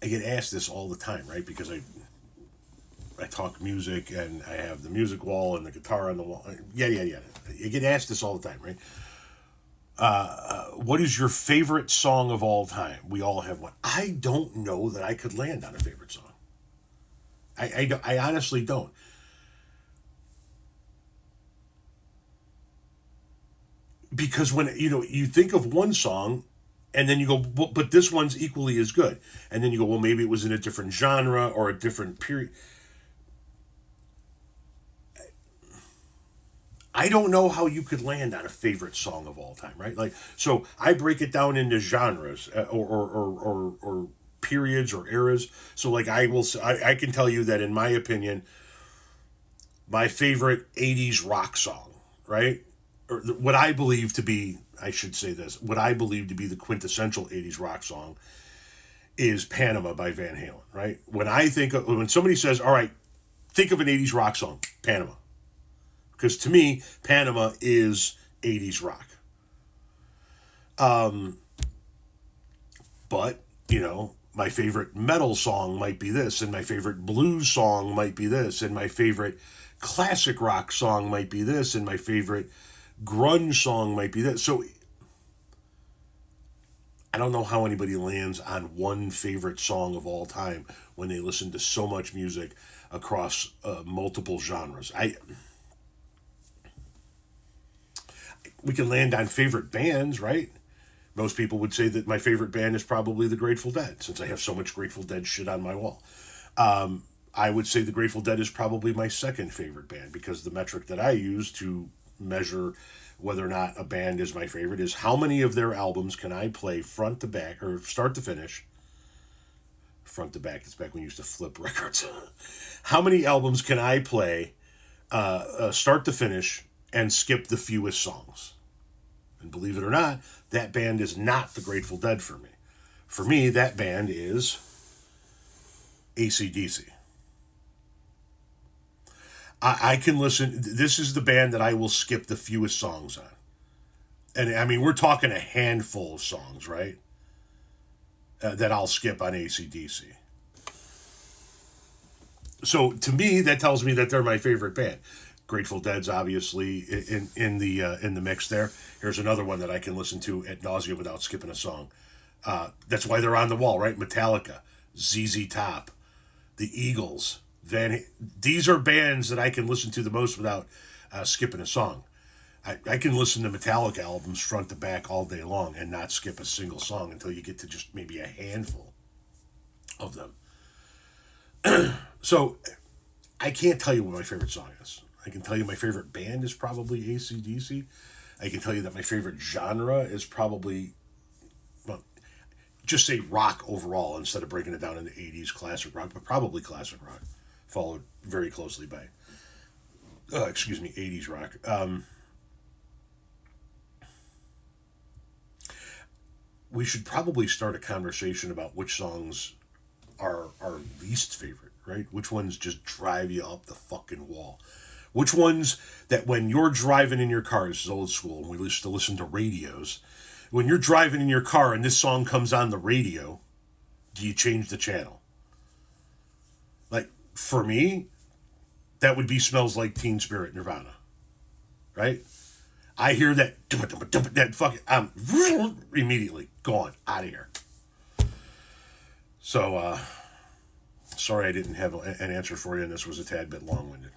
I get asked this all the time, right? Because I talk music and I have the music wall and the guitar on the wall. Yeah, yeah, yeah. You get asked this all the time, right? What is your favorite song of all time? We all have one. I don't know that I could land on a favorite song. I honestly don't. Because when you think of one song and then you go, but this one's equally as good. And then you go, well, maybe it was in a different genre or a different period. I don't know how you could land on a favorite song of all time, right? Like, so I break it down into genres or periods or eras. So, like, I can tell you that in my opinion, my favorite '80s rock song, right, or what I believe to be, I should say this, what I believe to be the quintessential '80s rock song is "Panama" by Van Halen, right? When somebody says, "All right, think of an '80s rock song," Panama. Because to me, Panama is '80s rock. But, my favorite metal song might be this, and my favorite blues song might be this, and my favorite classic rock song might be this, and my favorite grunge song might be this. So I don't know how anybody lands on one favorite song of all time when they listen to so much music across multiple genres. We can land on favorite bands, right? Most people would say that my favorite band is probably the Grateful Dead, since I have so much Grateful Dead shit on my wall. I would say the Grateful Dead is probably my second favorite band, because the metric that I use to measure whether or not a band is my favorite is how many of their albums can I play front to back, or start to finish. Front to back, that's back when you used to flip records. How many albums can I play start to finish and skip the fewest songs? And believe it or not, that band is not the Grateful Dead for me. For me, that band is AC/DC. I can listen. This is the band that I will skip the fewest songs on. And I mean, we're talking a handful of songs, right? That I'll skip on AC/DC. So to me, that tells me that they're my favorite band. Grateful Dead's obviously in the mix there. Here's another one that I can listen to at nausea without skipping a song. That's why they're on the wall, right? Metallica, ZZ Top, the Eagles. These are bands that I can listen to the most without skipping a song. I can listen to Metallica albums front to back all day long and not skip a single song until you get to just maybe a handful of them. So I can't tell you what my favorite song is. I can tell you my favorite band is probably AC/DC. I can tell you that my favorite genre is probably, well, just say rock overall instead of breaking it down into '80s classic rock, but probably classic rock, followed very closely by, '80s rock. We should probably start a conversation about which songs are our least favorite, right? Which ones just drive you up the fucking wall? Which ones that when you're driving in your car, this is old school, and we used to listen to radios. When you're driving in your car and this song comes on the radio, do you change the channel? Like, for me, that would be Smells Like Teen Spirit, Nirvana, right? I hear that fucking, I'm immediately gone, out of here. So, sorry I didn't have an answer for you, and this was a tad bit long-winded.